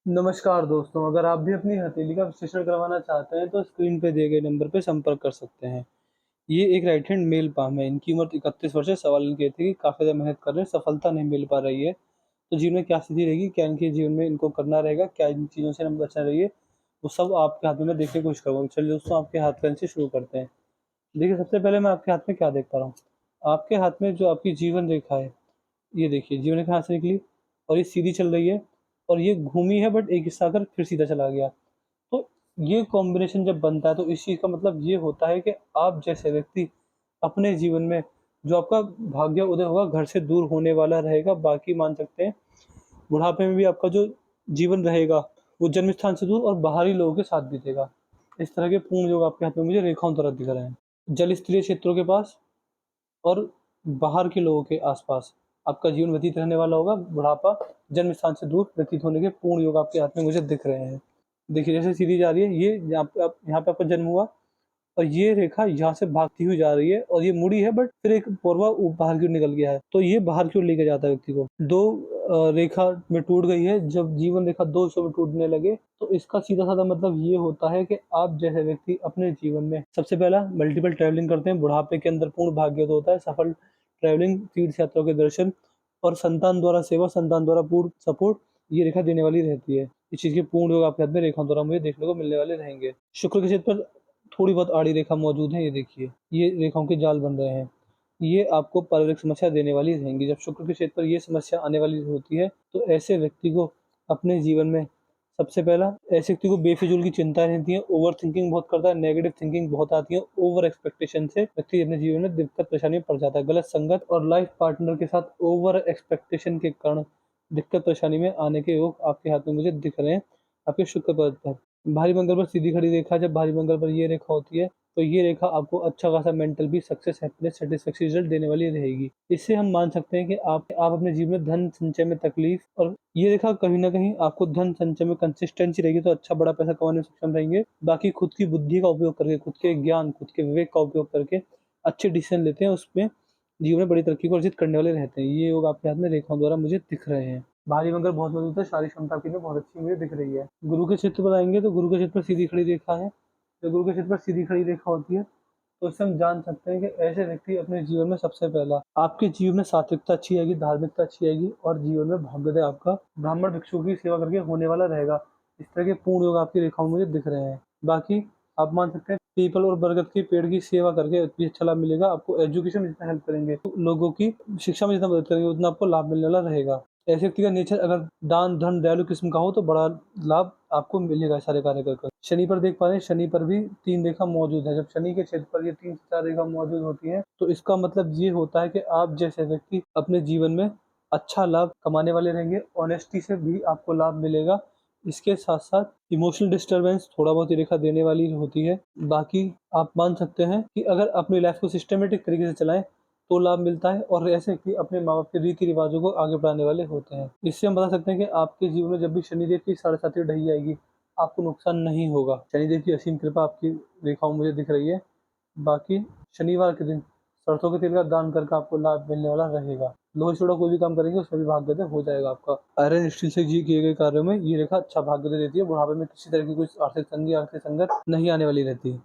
नमस्कार दोस्तों, अगर आप भी अपनी हथेली का विश्लेषण करवाना चाहते हैं तो स्क्रीन पे दिए गए नंबर पे संपर्क कर सकते हैं। ये एक राइट हैंड मेल पाम है। इनकी उम्र 31 वर्ष है। सवाल इनके थे कि काफ़ी ज़्यादा मेहनत कर रहे हैं, सफलता नहीं मिल पा रही है। तो जीवन में क्या स्थिति रहेगी, क्या इनके जीवन में इनको करना रहेगा, क्या इन चीज़ों से हमें बचना चाहिए, वो सब आपके हाथ में मैं देखने की कोशिश करूँगा। चलिए दोस्तों, आपके हाथ पैन से शुरू करते हैं। देखिए, सबसे पहले मैं आपके हाथ में क्या देख पा रहा हूँ। आपके हाथ में जो आपकी जीवन रेखा है, ये देखिए जीवन रेखा यहाँ से निकली और ये सीधी चल रही है और ये घूमी है, बट एक हिस्सा आकर फिर सीधा चला गया। तो ये कॉम्बिनेशन जब बनता है तो इस चीज़ का मतलब ये होता है कि आप जैसे व्यक्ति अपने जीवन में जो आपका भाग्य उदय होगा घर से दूर होने वाला रहेगा। बाकी मान सकते हैं बुढ़ापे में भी आपका जो जीवन रहेगा वो जन्म स्थान से दूर और बाहरी लोगों के साथ बीतेगा। इस तरह के पूर्ण योग आपके हाथ में मुझे रेखाओं तरह दिख रहे हैं। जल स्तरीय क्षेत्रों के पास और बाहर के लोगों के आसपास आपका जीवन व्यतीत रहने वाला होगा। बुढ़ापा जन्म स्थान से दूर व्यतीत होने के पूर्ण योग आपके हाथ में मुझे दिख रहे हैं। देखिए जैसे सीधी जा रही है, ये यहाँ पे आपका जन्म हुआ और ये रेखा यहाँ से भागती हुई जा रही है और ये मुड़ी है, बट फिर एक पौरवा बाहर की ओर निकल गया है, तो ये बाहर की ओर लेके जाता है व्यक्ति को। दो रेखा में टूट गई है। जब जीवन रेखा दो हिस्सों में टूटने लगे तो इसका सीधा साधा मतलब ये होता है कि आप जैसे व्यक्ति अपने जीवन में सबसे पहला मल्टीपल ट्रैवलिंग करते हैं। बुढ़ापे के अंदर पूर्ण भाग्य तो होता है, सफल ट्रैवलिंग, तीर्थ यात्रा के दर्शन और संतान द्वारा सेवा, संतान द्वारा पूर्ण सपोर्ट, ये रेखा देने वाली रहती है। इस चीज के पूर्ण योग आपके हाथ में रेखाओं द्वारा मुझे देखने को मिलने वाले रहेंगे। शुक्र के क्षेत्र पर थोड़ी बहुत आड़ी रेखा मौजूद है। ये देखिए, ये रेखाओं के जाल बन रहे हैं। ये आपको पारिवारिक समस्या देने वाली रहेंगी। जब शुक्र के क्षेत्र पर ये समस्या आने वाली होती है तो ऐसे व्यक्ति को अपने जीवन में सबसे पहला, ऐसे व्यक्ति को बेफिजूल की चिंता रहती है, ओवर थिंकिंग बहुत करता है, नेगेटिव थिंकिंग बहुत आती है। ओवर एक्सपेक्टेशन से व्यक्ति अपने जीवन में दिक्कत परेशानी में पड़ जाता है। गलत संगत और लाइफ पार्टनर के साथ ओवर एक्सपेक्टेशन के कारण दिक्कत परेशानी में आने के योग आपके हाथ में मुझे दिख रहे हैं आपके शुक्र पद पर। भारी मंगल पर सीधी खड़ी रेखा, जब भारी मंगल पर ये रेखा होती है तो ये रेखा आपको अच्छा खासा mental peace, success, happiness, satisfaction result देने वाली रहेगी। इससे हम मान सकते हैं कि आप अपने जीवन में धन संचय में तकलीफ, और ये रेखा कहीं ना कहीं आपको धन संचय में कंसिस्टेंसी रहेगी तो अच्छा बड़ा पैसा कमाने में सक्षम रहेंगे। बाकी खुद की बुद्धि का उपयोग करके, खुद के ज्ञान, खुद के विवेक का उपयोग करके अच्छे डिसीजन लेते हैं, उसमें जीवन में बड़ी तरक्की को अर्जित करने वाले रहते हैं। ये योग आपके हाथ में रेखाओं द्वारा मुझे दिख रहे हैं। भारी मंगल बहुत मजबूत है, शारीरिक क्षमता आपकी में बहुत अच्छी मुझे दिख रही है। गुरु के क्षेत्र पर आएंगे तो गुरु के क्षेत्र पर सीधी खड़ी रेखा है। जब गुरु के क्षेत्र पर सीधी खड़ी रेखा होती है तो इससे हम जान सकते हैं कि ऐसे व्यक्ति अपने जीवन में सबसे पहला, आपके जीवन में सात्विकता अच्छी आएगी, धार्मिकता अच्छी आएगी और जीवन में भाग्योदय आपका ब्राह्मण भिक्षु की सेवा करके होने वाला रहेगा। इस तरह के पूर्ण योग आपकी रेखाओं में मुझे दिख रहे हैं। बाकी आप मान सकते हैं पीपल और बरगद के पेड़ की सेवा करके भी अच्छा लाभ मिलेगा आपको। एजुकेशन में जितना हेल्प करेंगे, तो लोगों की शिक्षा में जितना मदद करेंगे, उतना आपको लाभ मिलने वाला रहेगा। ऐसे व्यक्ति का नेचर अगर दान धन दयालु किस्म का हो तो बड़ा लाभ आपको मिलेगा सारे कार्य कर। शनि पर देख पा रहे हैं, शनि पर भी तीन रेखा मौजूद है। जब शनि के क्षेत्र पर ये 3 से 4 रेखा मौजूद होती है तो इसका मतलब ये होता है कि आप जैसे व्यक्ति अपने जीवन में अच्छा लाभ कमाने वाले रहेंगे। ऑनेस्टी से भी आपको लाभ मिलेगा। इसके साथ साथ इमोशनल डिस्टर्बेंस थोड़ा बहुत ये रेखा देने वाली होती है। बाकी आप मान सकते हैं कि अगर अपनी लाइफ को सिस्टमेटिक तरीके से चलाएं तो लाभ मिलता है, और ऐसे कि अपने माँ बाप के रीति रिवाजों को आगे बढ़ाने वाले होते हैं। इससे हम बता सकते हैं कि आपके जीवन में जब भी शनिदेव की 7.5 ढही आएगी आपको नुकसान नहीं होगा। शनिदेव की असीम कृपा आपकी रेखाओं में मुझे दिख रही है। बाकी शनिवार के दिन सरसों के तेल का दान करके आपको लाभ मिलने वाला रहेगा। लोहे छोड़ा कोई भी काम करेंगे उसमें भी भाग्योदय हो जाएगा आपका। आयरन स्टील से जी किए गए कार्यों में ये रेखा अच्छा भाग्योदय देती है। बुढ़ापे में किसी तरह की कोई आर्थिक तंगी, आर्थिक संकट नहीं आने वाली रहती है।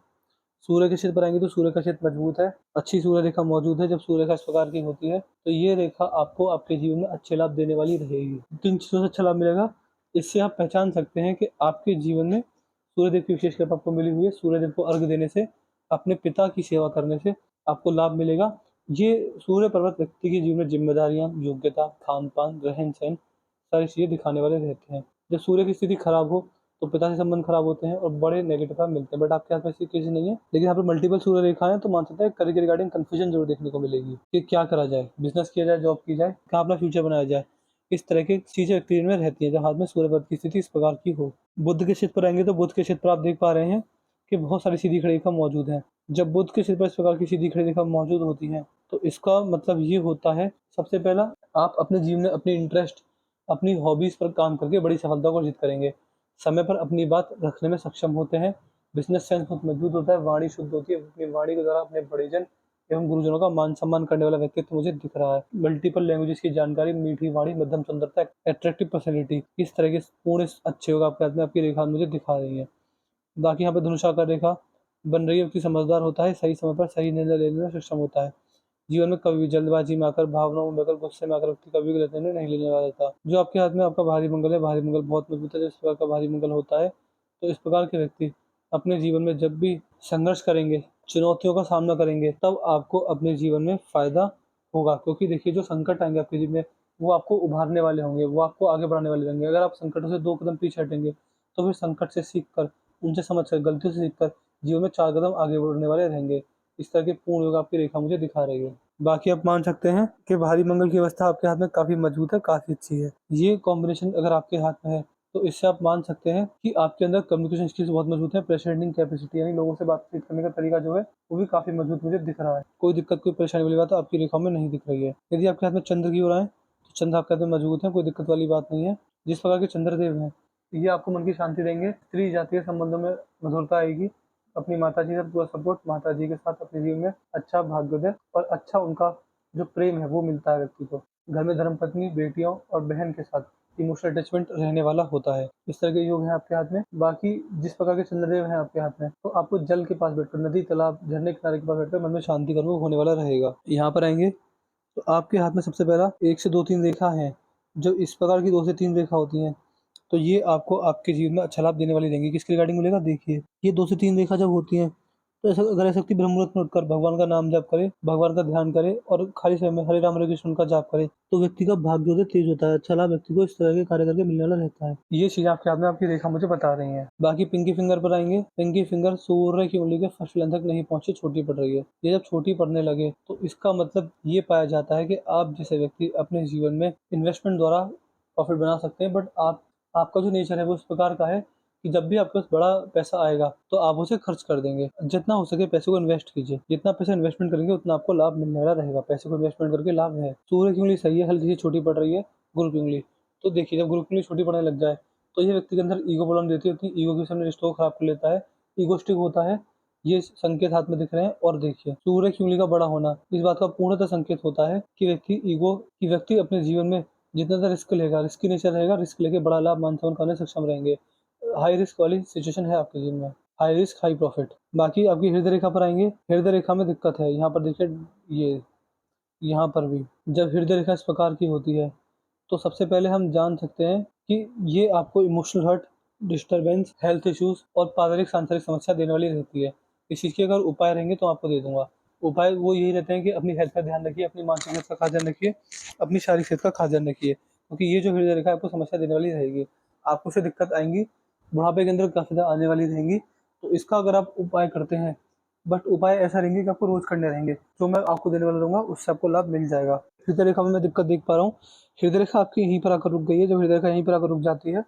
सूर्य के क्षेत्र पर आएंगे तो सूर्य का क्षेत्र मजबूत है, अच्छी सूर्य रेखा मौजूद है। जब सूर्य रेखा इस प्रकार की होती है तो ये रेखा आपको आपके जीवन में अच्छे लाभ देने वाली रहेगी। 3 चीजों से अच्छा लाभ मिलेगा। इससे आप पहचान सकते हैं कि आपके जीवन में सूर्यदेव की विशेष कृपा आपको मिली हुई है। सूर्यदेव को अर्घ देने से, अपने पिता की सेवा करने से आपको लाभ मिलेगा। ये सूर्य पर्वत व्यक्ति के जीवन में जिम्मेदारियां, योग्यता, खान पान, रहन सहन सारी चीजें दिखाने वाले रहते हैं। जब सूर्य की स्थिति खराब हो तो पिता से संबंध खराब होते हैं और बड़े नेगेटिव फल मिलते हैं। बट आपके हाथ में ऐसी चीज नहीं है, लेकिन यहाँ पर मल्टीपल सूर्य रेखा है तो मान सकते हैं करियर के रिगार्डिंग कंफ्यूजन जरूर देखने को मिलेगी कि क्या करा जाए, बिजनेस किया जाए, जॉब की जाए, कहाँ अपना फ्यूचर बनाया जाए। इस तरह की चीजें व्यक्ति में रहती है जब हाथ में सूर्य पद की स्थिति इस प्रकार की हो। बुद्ध के क्षेत्र पर आएंगे तो बुद्ध के क्षेत्र पर आप देख पा रहे हैं कि बहुत सारी सीधी खड़ी रेखा मौजूद है। जब बुद्ध के क्षेत्र पर इस प्रकार की सीधी खड़ी रेखा मौजूद होती है तो इसका मतलब ये होता है, सबसे पहला, आप अपने जीवन में अपनी इंटरेस्ट, अपनी हॉबीज पर काम करके बड़ी सफलता को अर्जित करेंगे। समय पर अपनी बात रखने में सक्षम होते हैं। बिजनेस सेंस बहुत मजबूत होता है, वाणी शुद्ध होती है। अपनी वाणी के द्वारा अपने बड़ेजन एवं गुरुजनों का मान सम्मान करने वाला व्यक्तित्व मुझे दिख रहा है। मल्टीपल लैंग्वेजेस की जानकारी, मीठी वाणी, मध्यम सुंदरता, अट्रैक्टिव पर्सनैलिटी, इस तरह के पूर्ण अच्छे योग आपके हाथ में आपकी रेखा मुझे दिखा रही है। बाकी यहाँ पे धनुषाकार रेखा बन रही है, व्यक्ति समझदार होता है, सही समय पर सही निर्णय लेने में सक्षम होता है। जीवन में कभी भी जल्दबाजी में आकर, भावनाओं में आकर, गुस्से में आकर व्यक्ति कभी गलत निर्णय नहीं लेने वाला था। जो आपके हाथ में आपका भारी मंगल है, भारी मंगल बहुत मजबूत है। जिस प्रकार का भारी मंगल होता है, तो इस प्रकार के व्यक्ति अपने जीवन में जब भी संघर्ष करेंगे, चुनौतियों का सामना करेंगे, तब आपको अपने जीवन में फायदा होगा। क्योंकि देखिए, जो संकट आएंगे आपके जीवन में, वो आपको उभारने वाले होंगे, वो आपको आगे बढ़ाने वाले होंगे। अगर आप संकटों से 2 कदम पीछे हटेंगे, तो फिर संकट से सीख कर, उनसे समझ कर, गलतियों से सीख कर जीवन में 4 कदम आगे बढ़ने वाले रहेंगे। इस तरह के पूर्ण योग आपकी रेखा मुझे दिखा रही है। बाकी आप मान सकते हैं कि भारी मंगल की अवस्था आपके हाथ में काफ़ी मजबूत है, काफ़ी अच्छी है। ये कॉम्बिनेशन अगर आपके हाथ में है, तो इससे आप मान सकते हैं कि आपके अंदर कम्युनिकेशन स्किल्स बहुत मजबूत है। प्रेजेंटिंग कैपेसिटी, यानी लोगों से बातचीत करने का तरीका जो है, वो भी काफ़ी मजबूत मुझे दिख रहा है। कोई दिक्कत, कोई परेशानी वाली बात आपकी रेखाओं में नहीं दिख रही है। यदि आपके हाथ में चंद्र की ओर आए, तो चंद्र आपके हाथ में मजबूत है, कोई दिक्कत वाली बात नहीं है। जिस प्रकार के चंद्रदेव हैं, ये आपको मन की शांति देंगे, स्त्री जातीय संबंधों में मधुरता आएगी, अपनी माताजी का पूरा सपोर्ट, माताजी के साथ अपने जीवन में अच्छा भाग्योदय और अच्छा उनका जो प्रेम है वो मिलता है व्यक्ति को। घर में धर्मपत्नी, बेटियों और बहन के साथ इमोशनल अटैचमेंट रहने वाला होता है। इस तरह के योग हैं आपके हाथ में। बाकी जिस प्रकार के चंद्रदेव हैं आपके हाथ में, तो आपको जल के पास बैठकर, नदी, तालाब, झरने किनारे के पास बैठकर मन में शांति का अनुभव होने वाला रहेगा। यहाँ पर आएंगे तो आपके हाथ में सबसे पहला 1 से 2-3 रेखा है। जो इस प्रकार की 2 से 3 रेखा होती हैं, तो ये आपको आपके जीवन में अच्छा लाभ देने वाली रहेंगी। किसके रिगार्डिंग मिलेगा, देखिए, ये 2 से 3 रेखा जब होती हैं, तो ऐसा अगर ऐसा व्यक्ति ब्रह्म मुहूर्त में उठकर भगवान का नाम जाप करे, भगवान का ध्यान करे और खाली समय में हरे राम हरे कृष्ण का जाप करे, तो व्यक्ति का भाग्योदय तेज होता है। अच्छा लाभ व्यक्ति को इस तरह के कार्य करके मिलने वाला रहता है। ये चीज आपके हाथ में आपकी रेखा मुझे बता रही है। बाकी पिंकी फिंगर पर आएंगे। पिंकी फिंगर सूर्य की उंगली के फर्स्ट लाइन तक नहीं पहुंची, छोटी पड़ रही है। ये जब छोटी पड़ने लगे, तो इसका मतलब ये पाया जाता है कि आप जैसे व्यक्ति अपने जीवन में इन्वेस्टमेंट द्वारा प्रॉफिट बना सकते हैं। बट आपका जो नेचर है वो इस प्रकार का है कि जब भी आपके पास बड़ा पैसा आएगा, तो आप उसे खर्च कर देंगे। जितना हो सके पैसे को इन्वेस्ट कीजिए। जितना पैसा इन्वेस्टमेंट करेंगे, उतना आपको लाभ मिलने वाला रहेगा। पैसे को इन्वेस्टमेंट करके लाभ है। सूर्य की उंगली सही है, हल्की सी छोटी पड़ रही है गुरु की उंगली। तो देखिए, जब गुरु की उंगली छोटी पड़ने लग जाए, तो ये व्यक्ति के अंदर ईगो प्रॉब्लम देती है, अपनी ईगो के सामने रिश्तों को खराब कर लेता है, ईगोस्टिक होता है। ये संकेत हाथ में दिख रहे हैं। और देखिए, सूर्य की उंगली का बड़ा होना इस बात का पूर्णतः संकेत होता है कि व्यक्ति अपने जीवन में जितना ज़्यादा रिस्क लेगा, रिस्की नेचर रहेगा, रिस्क लेके बड़ा लाभ मान सम्मान करने में सक्षम रहेंगे। हाई रिस्क वाली सिचुएशन है आपके जीवन में। High risk high profit. बाकी आपकी हृदय रेखा पर आएंगे। हृदय रेखा में दिक्कत है। यहाँ पर देखिए, ये यहाँ पर भी जब हृदय रेखा इस प्रकार की होती है, तो सबसे पहले हम जान सकते हैं कि ये आपको emotional hurt, disturbance, health issues और पारिवारिक सांसारिक समस्या देने वाली रहती है। इस चीज़ के अगर उपाय रहेंगे तो आपको दे दूंगा। उपाय वो यही रहते हैं कि अपनी हेल्थ का ध्यान रखिए, अपनी मानसिक हेल्थ का खास ध्यान रखिए, अपनी शारीरिक सेहत का खास ध्यान रखिए। क्योंकि ये जो हृदय रेखा आपको समस्या देने वाली रहेगी, आपको उससे दिक्कत आएंगी, बुढ़ापे के अंदर काफ़ी ज़्यादा आने वाली रहेंगी। तो इसका अगर आप उपाय करते हैं, बट उपाय ऐसा रहेंगे कि आपको रोज करने रहेंगे, जो मैं आपको देने वाला रहूंगा उससे आपको लाभ मिल जाएगा। हृदय रेखा में मैं दिक्कत देख पा रहा हूँ। हृदय रेखा आपकी यहीं पर आकर रुक गई है। जब हृदय रेखा यहीं पर आकर रुक जाती है,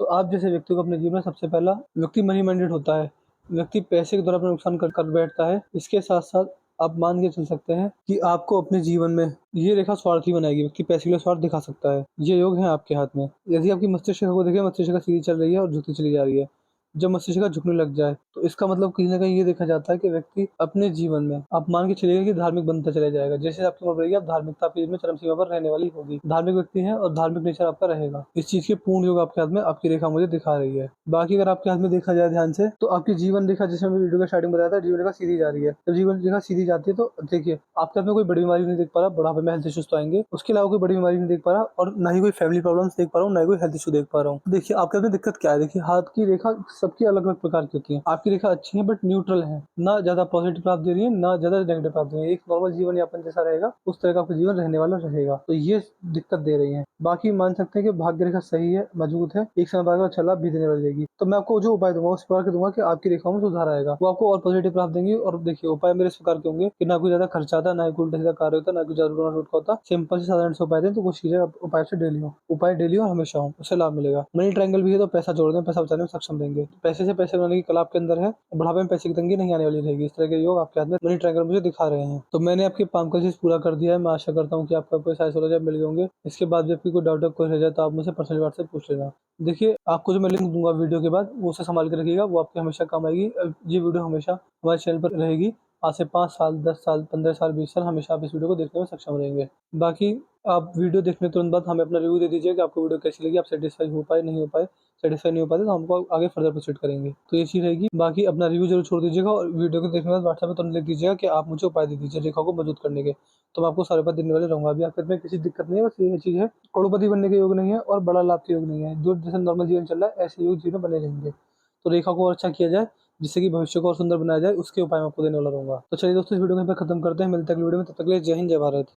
तो आप जैसे व्यक्ति को अपने जीवन में सबसे पहला व्यक्ति मनी माइंडेड होता है। व्यक्ति पैसे के द्वारा अपना नुकसान कर बैठता है। इसके साथ साथ आप मान के चल सकते हैं कि आपको अपने जीवन में ये रेखा स्वार्थी बनाएगी। व्यक्ति पैसे के लिए स्वार्थ दिखा सकता है। ये योग है आपके हाथ में। यदि आपकी मस्तिष्क को देखें, मस्तिष्क का सीधी चल रही है और झुकती चली जा रही है। जब मस्तिष्क का झुकने लग जाए, तो इसका मतलब कहीं ना कहीं ये देखा जाता है कि व्यक्ति अपने जीवन में, आप मान के चलिएगा कि धार्मिक बनता चला जाएगा। जैसे आपकी उम्र बढ़ेगी, आप धार्मिकता आपके जीवन में चरम सीमा पर रहने वाली होगी। धार्मिक व्यक्ति है और धार्मिक नेचर आपका रहेगा। इस चीज के पूर्ण योग आपके हाथ में आपकी रेखा मुझे दिखा रही है। बाकी अगर आपके हाथ में देखा जाए ध्यान से, तो आपकी जीवन रेखा, जैसे मैं वीडियो का स्टार्टिंग बताया था, जीवन रेखा सीधी जा रही है। जब जीवन रेखा सीधी जाती है, तो देखिए, आपके हाथ में कोई बड़ी बीमारी नहीं देख पा रहा। बुढ़ापे में हेल्थ इश्यूज तो आएंगे, उसके अलावा कोई बड़ी बीमारी नहीं देख पा रहा, और ना ही कोई फैमिली प्रॉब्लम्स देख पा रहा हूँ, ना ही कोई हेल्थ इशू देख पा रहा हूँ। देखिए, आपके हाथ में दिक्कत क्या है। देखिए, हाथ की रेखा सबकी अलग अलग प्रकार की होती है। आपकी रेखा अच्छी है, बट न्यूट्रल है, ना ज्यादा पॉजिटिव प्राप्त दे रही है, ना ज्यादा नेगेटिव प्राप्त दे रही है। एक नॉर्मल जीवन यापन जैसा रहेगा, उस तरह का आपका जीवन रहने वाला रहेगा। तो ये दिक्कत दे रही है। बाकी मान सकते हैं कि भाग्य रेखा सही है, मजबूत है, एक समय बाद अच्छा लाभ भी देने वाली रहेगी। तो मैं आपको जो उपाय दूंगा उस प्रकार के दूंगा कि आपकी रेखाओं में सुधार आएगा, वो आपको और पॉजिटिव प्राप्त देंगे। और देखिए, उपाय मेरे इस प्रकार के होंगे कि ना कोई ज्यादा खर्चा आता, ना कोई उल्टा सीधा कार्य होता, ना कोई ज्यादा टूट का होता। सिंपल से साधारण से उपाय दें, तो कुछ चीजें उपाय से डेली हो, उपाय डेली और हमेशा हो, उससे लाभ मिलेगा। मनी ट्रायंगल भी है, तो पैसा जोड़ दें, पैसा बचाने में सक्षम देंगे। पैसे से पैसे बनाने की कला आपके अंदर है, बुढ़ापे में पैसे की तंगी नहीं आने वाली रहेगी। इस तरह के योग आपके हाथ में मनी ट्रायंगल मुझे दिखा रहे हैं। तो मैंने आपके काम का चीज पूरा कर दिया है। मैं आशा करता हूँ कि आपका कोई सारे सोलह मिल गए होंगे। इसके बाद भी आपकी कोई डाउट कोई रह जाए, तो आप मुझसे पर्सनल व्हाट्सएप पूछ लेना। देखिए, आपको जो मैं लिंक दूंगा वीडियो के बाद, वो उसे संभाल के रखिएगा, वो आपके हमेशा काम आएगी। ये वीडियो हमेशा हमारे चैनल पर रहेगी। आज से 5 साल, 10 साल, 15 साल, 20 साल हमेशा आप इस वीडियो को देखने में सक्षम रहेंगे। बाकी आप वीडियो देखने के तुरंत बाद हमें अपना रिव्यू दे दीजिए कि आपको वीडियो कैसी लगी, आप सैटिस्फाई हो पाए, नहीं हो पाए। सैटिस्फाई नहीं हो पाते तो हमको आगे फर्दर प्रोसीड करेंगे। तो ये चीज़ रहेगी। बाकी अपना रिव्यू ज़रूर छोड़ दीजिएगा और वीडियो को देखने के बाद व्हाट्सएप पे तुरंत लिख दीजिएगा कि आप मुझे उपाय दे दीजिए रेखा को मजबूत करने के। तो मैं आपको सारे उपाय देने वाले रहूँगा। अभी आपके में किसी दिक्कत नहीं है, बस ये चीज़ है करोड़पति बनने के योग नहीं है और बड़ा लाभ के योग नहीं है। जो जैसे नॉर्मल जीवन चल रहा है ऐसे योग जीवन बने रहेंगे। तो रेखा को और अच्छा किया जाए, जिससे कि भविष्य को और सुंदर बनाया जाए, उसके उपाय मैं आपको देने वाला रहूँगा। तो चलिए दोस्तों, इस वीडियो को यहीं पे खत्म करते हैं। मिलते हैं अगली वीडियो में, तब तक के लिए जय हिंद, जय भारत।